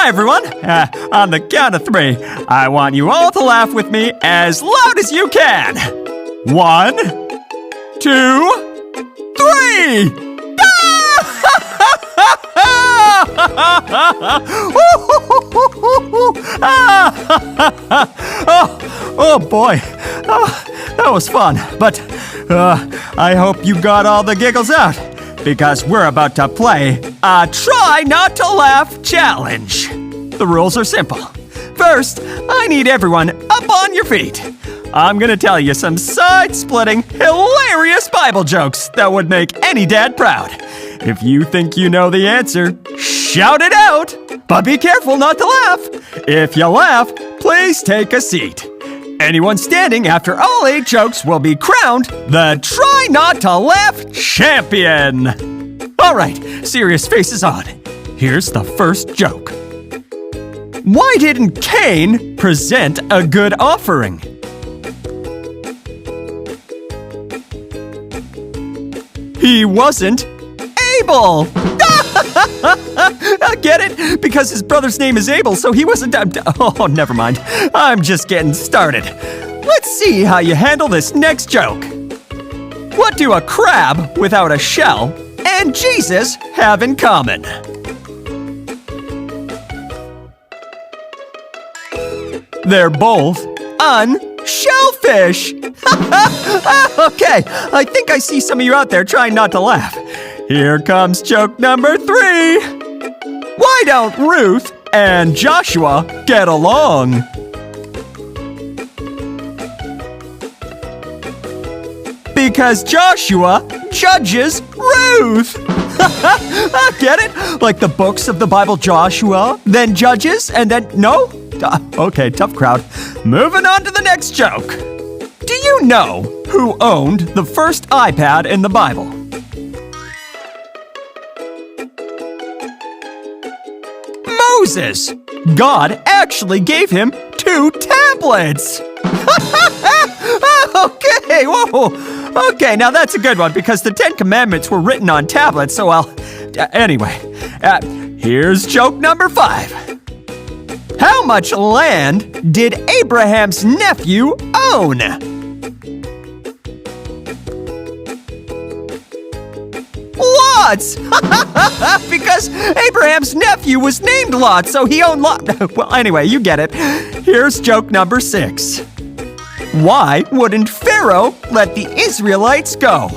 Hi, everyone. On the count of 3, I want you all to laugh with me as loud as you can. 1, 2, 3. Oh boy, that was fun, but I hope you got all the giggles out, because we're about to play a Try Not to Laugh challenge. The rules are simple. First, I need everyone up on your feet. I'm gonna tell you some side-splitting, hilarious Bible jokes that would make any dad proud. If you think you know the answer, shout it out, but be careful not to laugh. If you laugh, please take a seat. Anyone standing after all 8 jokes will be crowned the Try Not to Laugh champion. All right, serious faces on. Here's the first joke. Why didn't Cain present a good offering? He wasn't able. Get it? Because his brother's name is Abel, so he wasn't. Oh, never mind. I'm just getting started. Let's see how you handle this next joke. What do a crab without a shell and Jesus have in common? They're both shellfish. Okay, I think I see some of you out there trying not to laugh. Here comes joke number 3. Why don't Ruth and Joshua get along? Because Joshua judges Ruth. Get it? Like the books of the Bible, Joshua, then Judges, and then no? Okay, tough crowd. Moving on to the next joke. Do you know who owned the first iPad in the Bible? Moses. God actually gave him 2 tablets. Okay, whoa. Okay, now that's a good one because the 10 Commandments were written on tablets, so anyway, here's joke number 5. How much land did Abraham's nephew own? Lots! Because Abraham's nephew was named Lot, so he owned Lot. Well, anyway, you get it. Here's joke number 6. Why wouldn't Pharaoh let the Israelites go?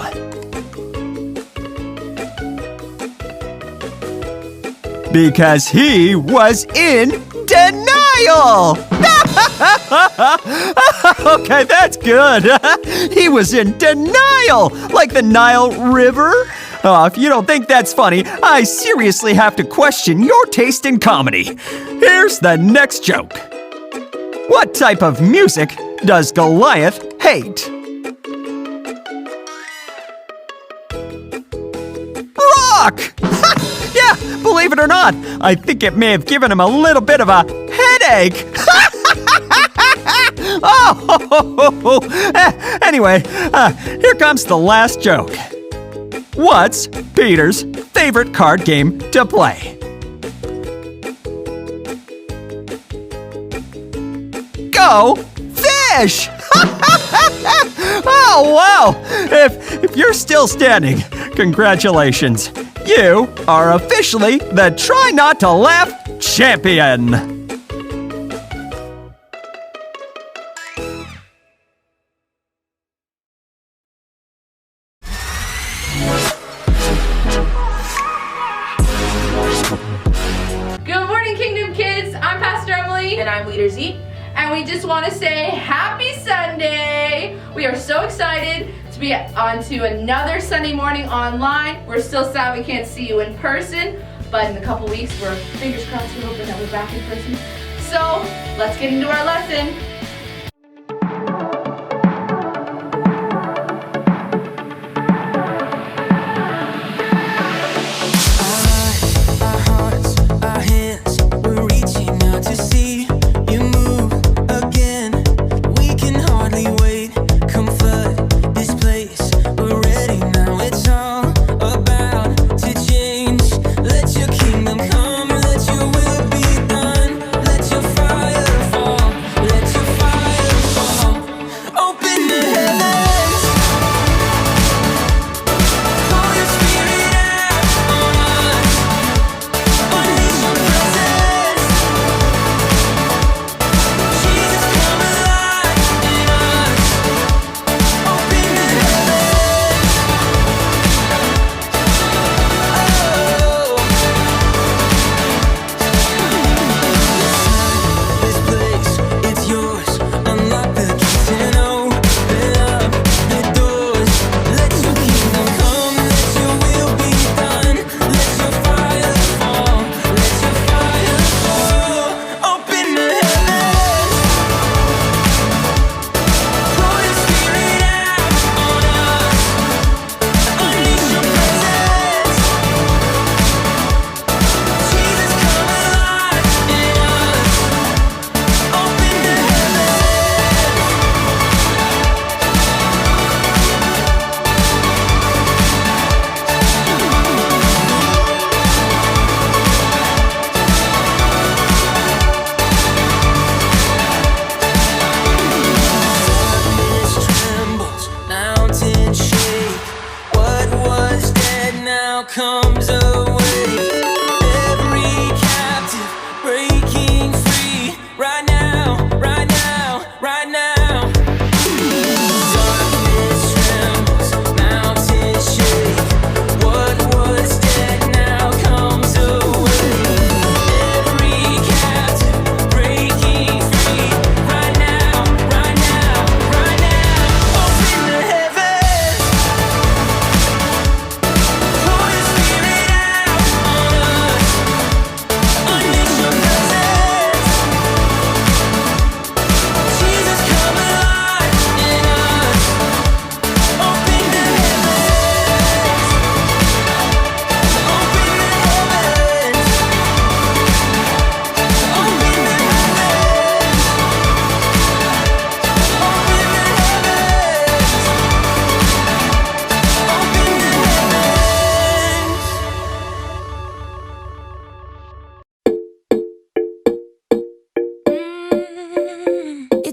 Because he was in denial! Okay, that's good. He was in denial, like the Nile River. If you don't think that's funny, I seriously have to question your taste in comedy. Here's the next joke. What type of music does Goliath hate? Rock! Yeah, believe it or not, I think it may have given him a little bit of a headache. Anyway, here comes the last joke. What's Peter's favorite card game to play? Go fish! Oh, wow! If you're still standing, congratulations. You are officially the Try Not to Laugh champion. Good morning, Kingdom Kids. I'm Pastor Emily. And I'm Leader Z. And we just want to say happy Sunday. We are so excited to be on to another Sunday morning online. We're still sad we can't see you in person, but in a couple weeks, we're fingers crossed, we're hoping that we're back in person. So let's get into our lesson. Let your kingdom come, let your will be done.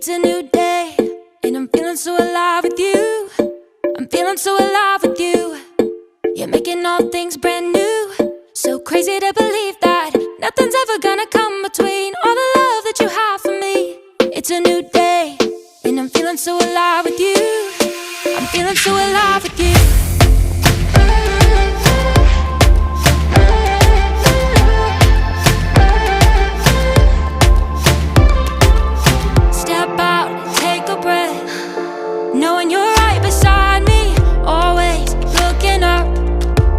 It's a new day, and I'm feeling so alive with you. I'm feeling so alive with you. You're making all things brand new. So crazy to believe that nothing's ever gonna come between all the love that you have for me. It's a new day, and I'm feeling so alive with you. I'm feeling so alive with you. Step out, take a breath, knowing you're right beside me, always looking up.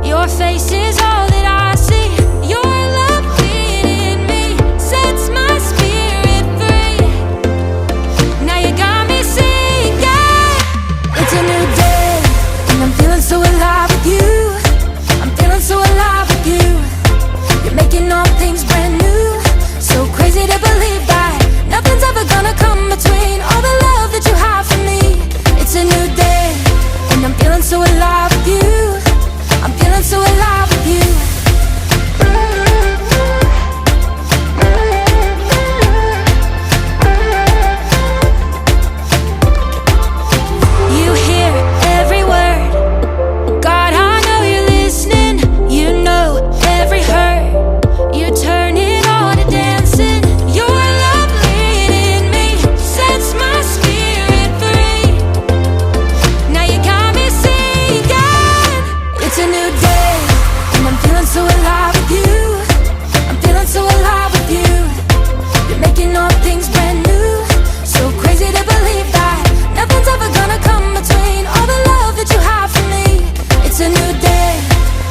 Your face is all that I see. Your love within me sets my spirit free. Now you got me singing. It's a new day, and I'm feeling so alive with you. I'm feeling so alive with you. You're making all things brand new. So crazy to believe that nothing's ever gonna come between all the love that you have for me. It's a new day, and I'm feeling so alive with you. I'm feeling so alive with you. You hear every word. God, I know you're listening. You know every hurt. You turn it on to dancing. Your love within me sets my spirit free. Now you got me singing. It's a new day, and I'm feeling so alive with you. I'm feeling so alive with you. You're making all things brand new. So crazy to believe that nothing's ever gonna come between all the love that you have for me. It's a new day,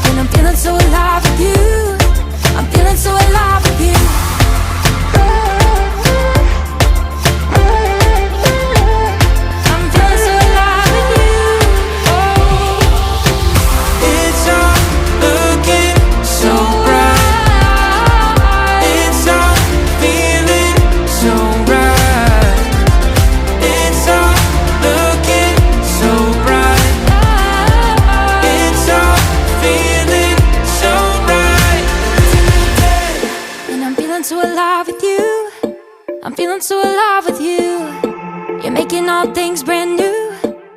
and I'm feeling so alive with you. I'm feeling so alive with you. I'm feeling so alive with you. It's all looking so bright. It's all feeling so right. It's all looking so bright. It's all feeling so right. And I'm feeling so alive with you. I'm feeling so alive with you. You're making all things brand new.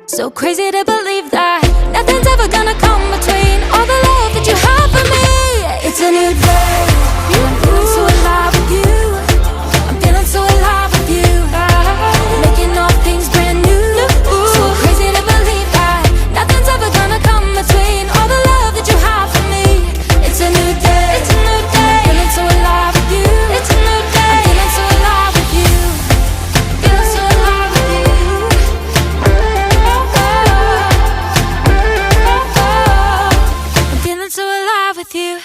So crazy to believe that nothing's ever gonna come between all the love that you have for me. It's a new day, and I'm feeling so alive with you. I'm feeling so alive with you. You're making all things brand new. So crazy to believe that nothing's ever gonna come between all the love that you have for me. It's a new day. It's a new day. I'm feeling so alive with you. It's a new day. I'm feeling so alive with you. Feeling so alive with you. I'm feeling so alive with you.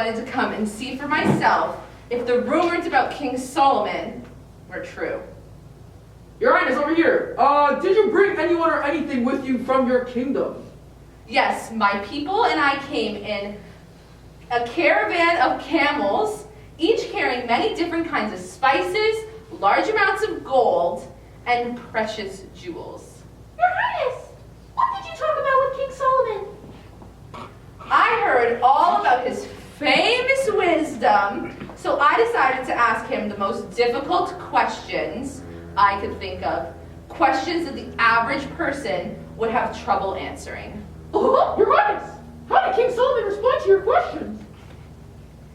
wanted to come and see for myself if the rumors about King Solomon were true. Your Highness, over here. Did you bring anyone or anything with you from your kingdom? Yes, my people and I came in a caravan of camels, each carrying many different kinds of spices, large amounts of gold, and precious jewels. Your Highness, what did you talk about with King Solomon? I heard all about his famous wisdom, so I decided to ask him the most difficult questions I could think of. Questions that the average person would have trouble answering. Your Highness, how did King Solomon respond to your questions?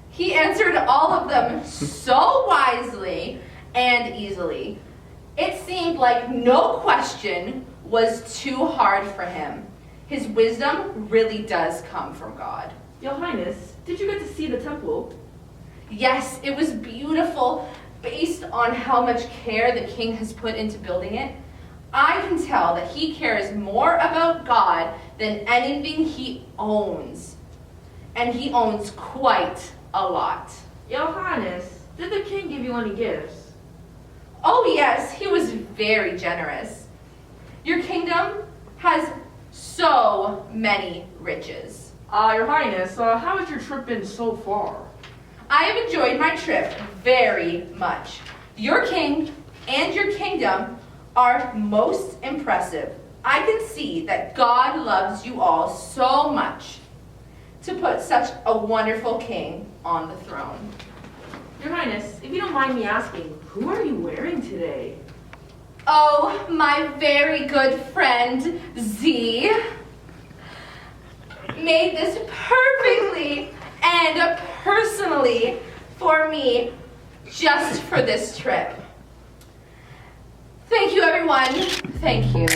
He answered all of them so wisely and easily. It seemed like no question was too hard for him. His wisdom really does come from God. Your Highness, did you get to see the temple? Yes, it was beautiful. Based on how much care the king has put into building it, I can tell that he cares more about God than anything he owns. And he owns quite a lot. Your Highness, did the king give you any gifts? Oh yes, he was very generous. Your kingdom has so many riches. Your Highness, how has your trip been so far? I have enjoyed my trip very much. Your king and your kingdom are most impressive. I can see that God loves you all so much to put such a wonderful king on the throne. Your Highness, if you don't mind me asking, who are you wearing today? Oh, my very good friend, Z, made this perfectly and personally for me, just for this trip. Thank you, everyone. Thank you.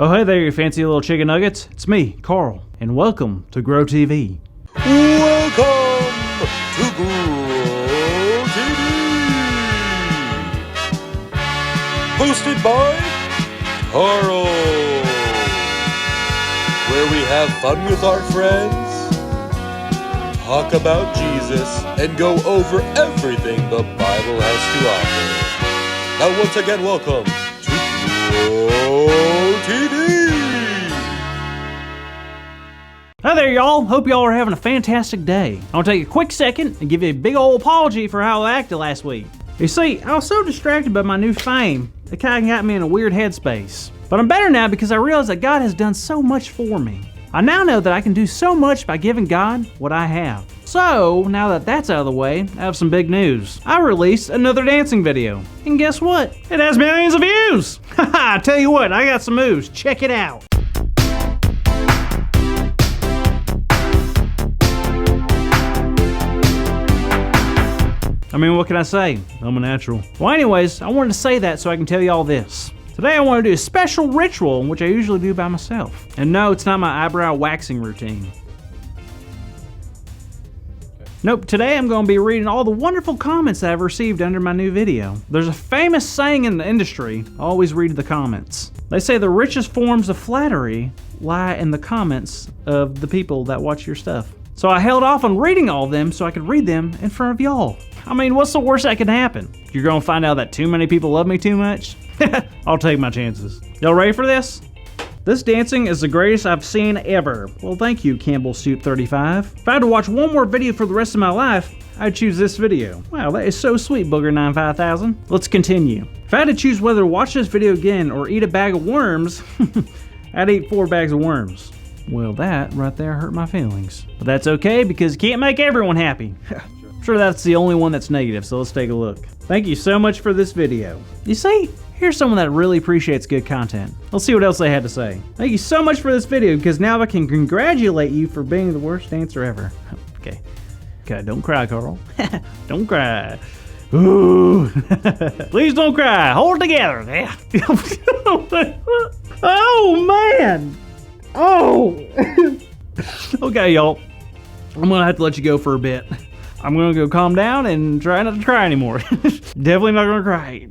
Oh, hey there, you fancy little chicken nuggets. It's me, Carl, and welcome to Grow TV. Welcome Carl, where we have fun with our friends, talk about Jesus, and go over everything the Bible has to offer. Now, once again, welcome to Pro TV. Hi there, y'all. Hope y'all are having a fantastic day. I want to take a quick second and give you a big old apology for how I acted last week. You see, I was so distracted by my new fame, it kind of got me in a weird headspace. But I'm better now because I realize that God has done so much for me. I now know that I can do so much by giving God what I have. So, now that that's out of the way, I have some big news. I released another dancing video. And guess what? It has millions of views! Haha, I tell you what, I got some moves. Check it out. I mean, what can I say? I'm a natural. Well, anyways, I wanted to say that so I can tell you all this. Today I want to do a special ritual, which I usually do by myself. And no, it's not my eyebrow waxing routine. Nope, today I'm going to be reading all the wonderful comments that I've received under my new video. There's a famous saying in the industry, always read the comments. They say the richest forms of flattery lie in the comments of the people that watch your stuff. So I held off on reading all of them so I could read them in front of y'all. I mean, what's the worst that could happen? You're gonna find out that too many people love me too much? I'll take my chances. Y'all ready for this? This dancing is the greatest I've seen ever. Well, thank you, Campbell Soup 35. If I had to watch one more video for the rest of my life, I'd choose this video. Wow, that is so sweet, Booger95000. Let's continue. If I had to choose whether to watch this video again or eat a bag of worms, I'd eat 4 bags of worms. Well, that right there hurt my feelings. But that's okay because you can't make everyone happy. I'm sure that's the only one that's negative, so let's take a look. Thank you so much for this video. You see, here's someone that really appreciates good content. Let's see what else they had to say. Thank you so much for this video because now I can congratulate you for being the worst dancer ever. Okay, don't cry, Carl. Don't cry. Ooh. Please don't cry. Hold it together. Yeah. Oh, man. Oh! Okay, y'all. I'm gonna have to let you go for a bit. I'm gonna go calm down and try not to cry anymore. Definitely not gonna cry.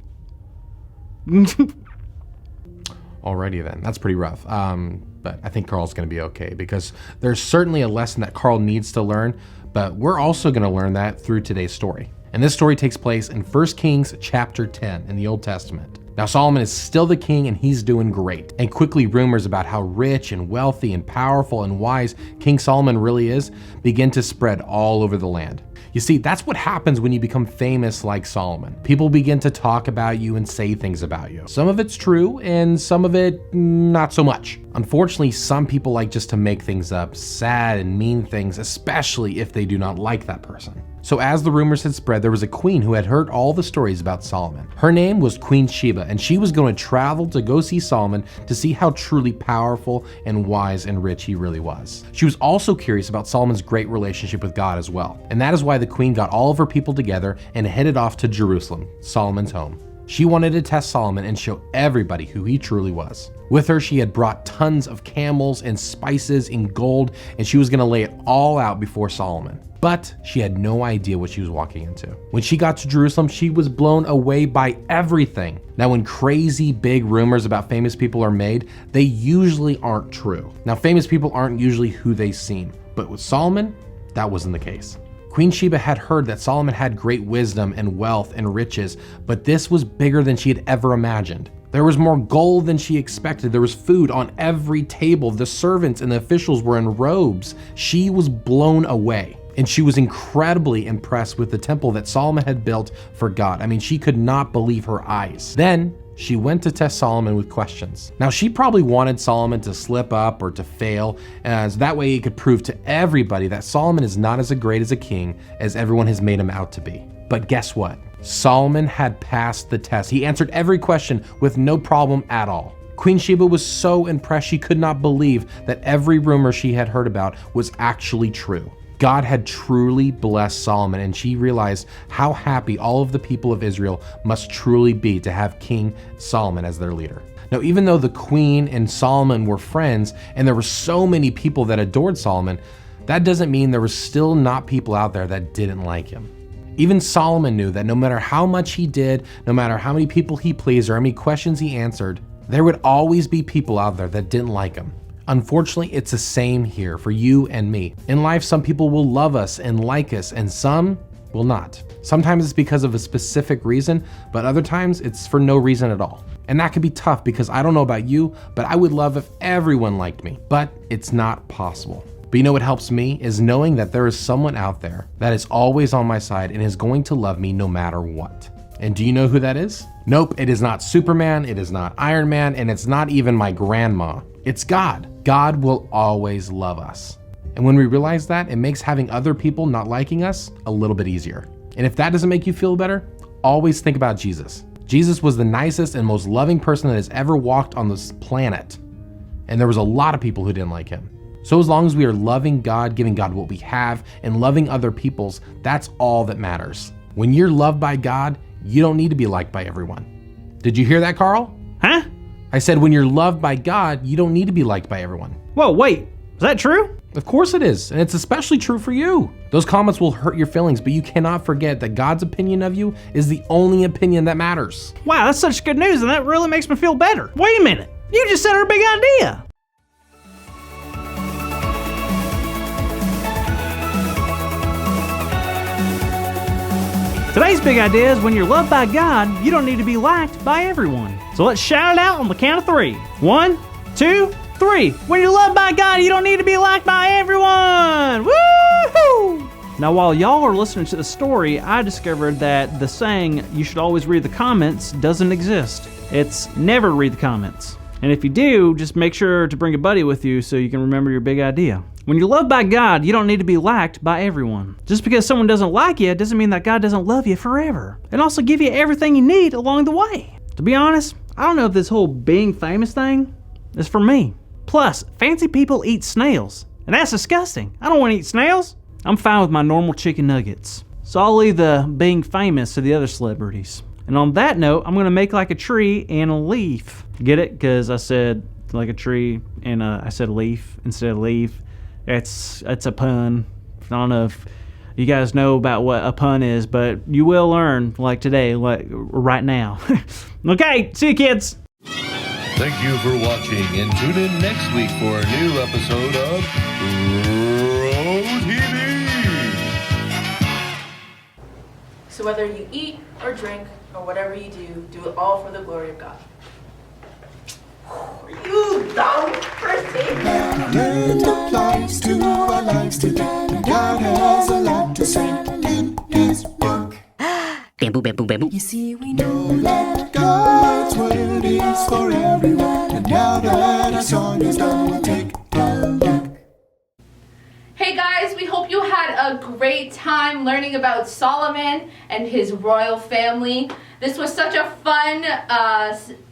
Alrighty then, that's pretty rough. But I think Carl's gonna be okay because there's certainly a lesson that Carl needs to learn, but we're also gonna learn that through today's story. And this story takes place in 1 Kings chapter 10 in the Old Testament. Now Solomon is still the king and he's doing great. And quickly rumors about how rich and wealthy and powerful and wise King Solomon really is begin to spread all over the land. You see, that's what happens when you become famous like Solomon. People begin to talk about you and say things about you. Some of it's true and some of it not so much. Unfortunately, some people like just to make things up, sad and mean things, especially if they do not like that person. So as the rumors had spread, there was a queen who had heard all the stories about Solomon. Her name was Queen Sheba, and she was going to travel to go see Solomon to see how truly powerful and wise and rich he really was. She was also curious about Solomon's great relationship with God as well. And that is why the queen got all of her people together and headed off to Jerusalem, Solomon's home. She wanted to test Solomon and show everybody who he truly was. With her, she had brought tons of camels and spices and gold, and she was going to lay it all out before Solomon. But she had no idea what she was walking into. When she got to Jerusalem, she was blown away by everything. Now, when crazy big rumors about famous people are made, they usually aren't true. Now, famous people aren't usually who they seem, but with Solomon, that wasn't the case. Queen Sheba had heard that Solomon had great wisdom and wealth and riches, but this was bigger than she had ever imagined. There was more gold than she expected. There was food on every table. The servants and the officials were in robes. She was blown away. And she was incredibly impressed with the temple that Solomon had built for God. I mean, she could not believe her eyes. Then she went to test Solomon with questions. Now, she probably wanted Solomon to slip up or to fail, as that way he could prove to everybody that Solomon is not as great as a king as everyone has made him out to be. But guess what? Solomon had passed the test. He answered every question with no problem at all. Queen Sheba was so impressed she could not believe that every rumor she had heard about was actually true. God had truly blessed Solomon, and she realized how happy all of the people of Israel must truly be to have King Solomon as their leader. Now, even though the queen and Solomon were friends, and there were so many people that adored Solomon, that doesn't mean there were still not people out there that didn't like him. Even Solomon knew that no matter how much he did, no matter how many people he pleased or how many questions he answered, There would always be people out there that didn't like him. Unfortunately, it's the same here for you and me. In life, some people will love us and like us, and some will not. Sometimes it's because of a specific reason, but other times it's for no reason at all. And that can be tough because I don't know about you, but I would love if everyone liked me, but it's not possible. But you know what helps me is knowing that there is someone out there that is always on my side and is going to love me no matter what. And do you know who that is? Nope, it is not Superman, it is not Iron Man, and it's not even my grandma. It's God. God will always love us. And when we realize that, it makes having other people not liking us a little bit easier. And if that doesn't make you feel better, always think about Jesus. Jesus was the nicest and most loving person that has ever walked on this planet. And there was a lot of people who didn't like him. So as long as we are loving God, giving God what we have, and loving other people's, that's all that matters. When you're loved by God, you don't need to be liked by everyone. Did you hear that, Carl? Huh? I said when you're loved by God, you don't need to be liked by everyone. Whoa, wait, is that true? Of course it is, and it's especially true for you. Those comments will hurt your feelings, but you cannot forget that God's opinion of you is the only opinion that matters. Wow, that's such good news, and that really makes me feel better. Wait a minute, you just said our big idea. Today's big idea is when you're loved by God, you don't need to be liked by everyone. So let's shout it out on the count of 3. 1, 2, 3. When you're loved by God, you don't need to be liked by everyone. Woo-hoo! Now, while y'all are listening to the story, I discovered that the saying, you should always read the comments, doesn't exist. It's never read the comments. And if you do, just make sure to bring a buddy with you so you can remember your big idea. When you're loved by God, you don't need to be liked by everyone. Just because someone doesn't like you doesn't mean that God doesn't love you forever and also give you everything you need along the way. To be honest, I don't know if this whole being famous thing is for me. Plus, fancy people eat snails, and that's disgusting. I don't want to eat snails. I'm fine with my normal chicken nuggets. So I'll leave the being famous to the other celebrities. And on that note, I'm gonna make like a tree and a leaf. Get it? Because I said like a tree and I said leaf instead of leaf. It's a pun. I don't know if you guys know about what a pun is, but you will learn like today, like right now. Okay, see you kids. Thank you for watching, and tune in next week for a new episode of Row TV. So whether you eat or drink or whatever you do it all for the glory of God. You dumb person! Learn applies to our lives together. God has a lot to say in His book. Bamboo, bamboo, bamboo. You see, we know that God's word is for everyone. And now that our song is done, we'll take a look. Hey guys, we hope you had a great time learning about Solomon and his royal family. This was such a fun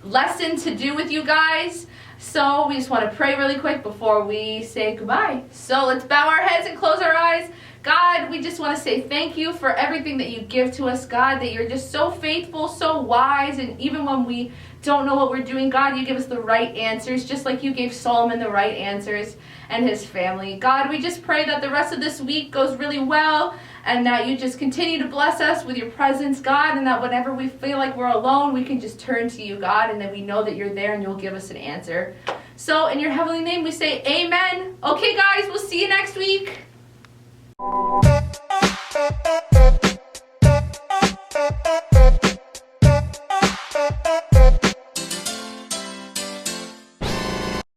lesson to do with you guys. So we just want to pray really quick before we say goodbye. So let's bow our heads and close our eyes. God, we just want to say thank you for everything that you give to us, God, that you're just so faithful, so wise, and even when we don't know what we're doing, God, you give us the right answers, just like you gave Solomon the right answers and his family. God, we just pray that the rest of this week goes really well, and that you just continue to bless us with your presence, God, and that whenever we feel like we're alone, we can just turn to you, God, and that we know that you're there and you'll give us an answer. So in your heavenly name, we say amen. Okay, guys, we'll see you next week.